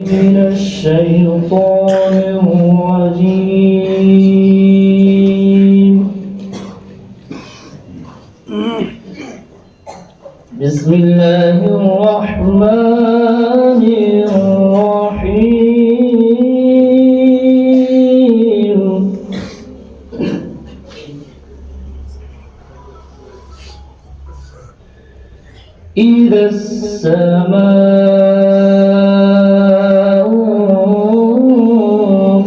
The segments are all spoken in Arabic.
من الشيطان الرجيم. بسم الله الرحمن الرحيم. إذا السماء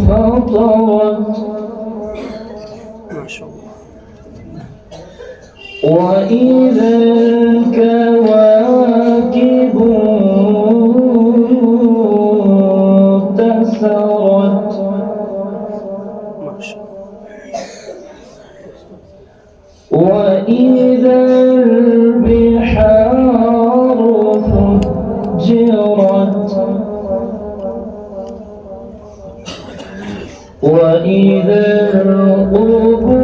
فطرت وإذا الكواكب انتثرت وإذا البحار فجرت وإذا القبور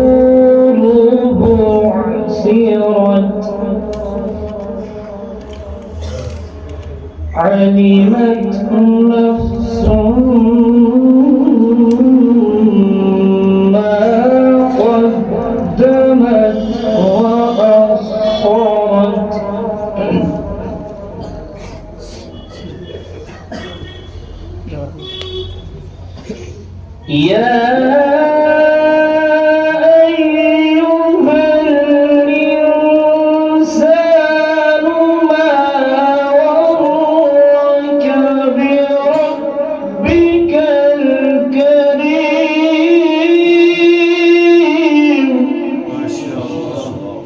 بعثرت علمت نفس ما قدمت وأخرت. يا أيها الإنسان ما غرك بربك الكريم. ما شاء الله.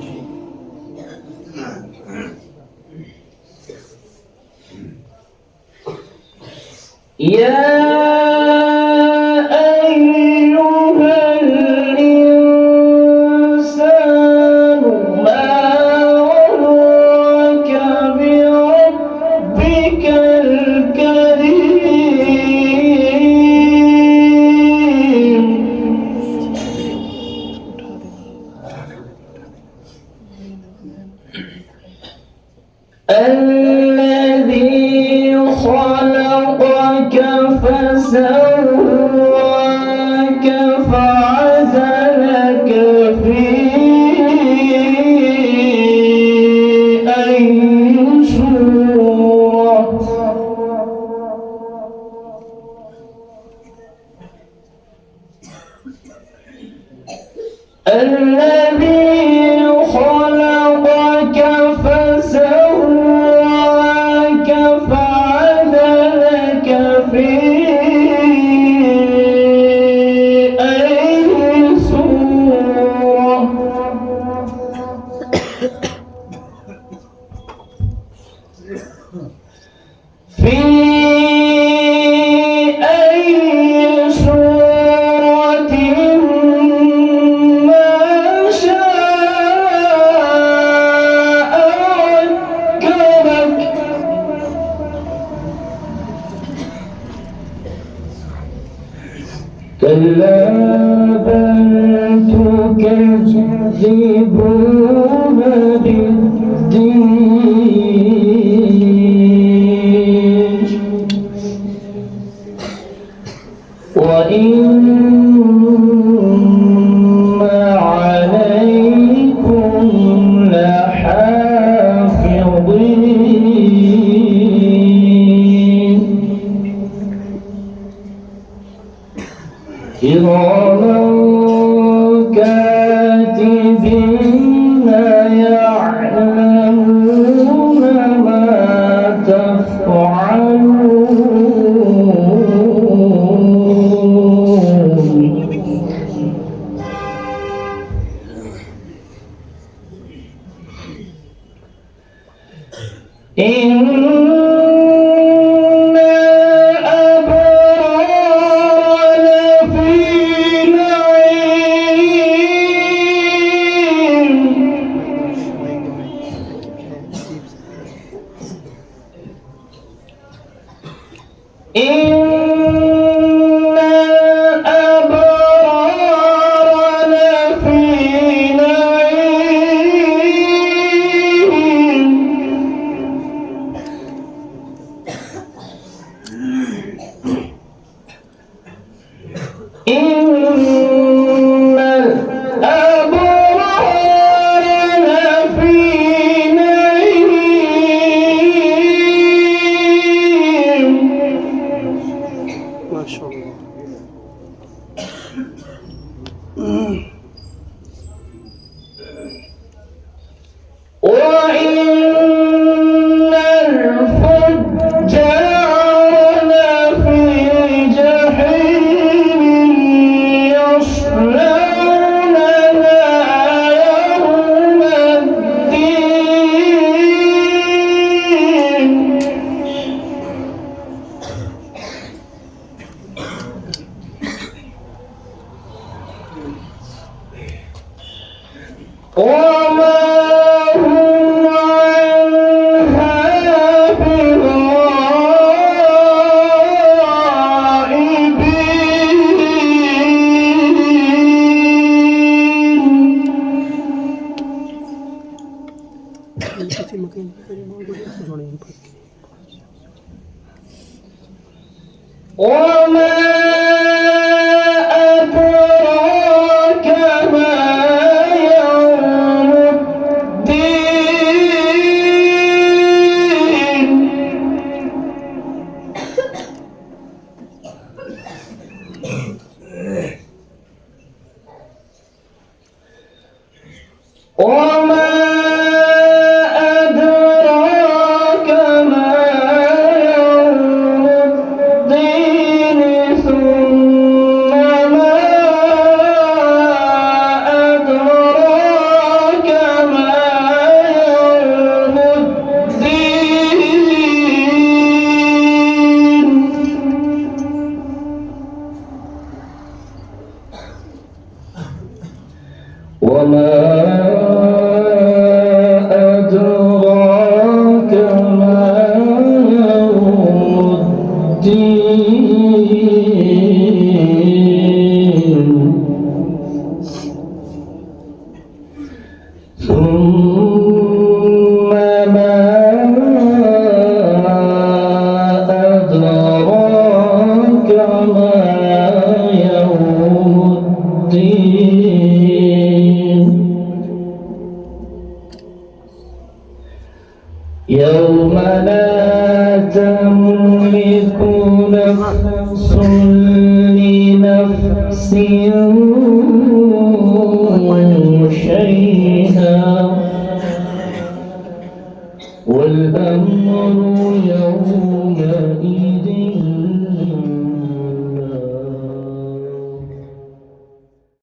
يا الذي خلقك فسواك فعدلك في أي صورة الذي خلقك فسواك فعدلك في أي صورة في أي صورة ما شاء ركبك. كلا بل تكذبون بالدين وإن عليكم لحافظين كراما كاتبين يعلمون ما تفعلون. إن الأبرار لفي نعيم إن الأبرار لفي نعيم إن الأبرار لفي نعيم. ما شاء الله. وإن الفجار لفي جحيم يصلونها يوم الدين. وما هم عنها بغائبين. وما أدراك ما يوم الدين. وما أدراك ما يوم الدين. ثم ما أدراك ما يوم الدين. وما أدراك ما يوم الدين. ثم ما أدراك ما يوم الدين. يوم لا تملك نفس لنفس شيئا والأمر يوم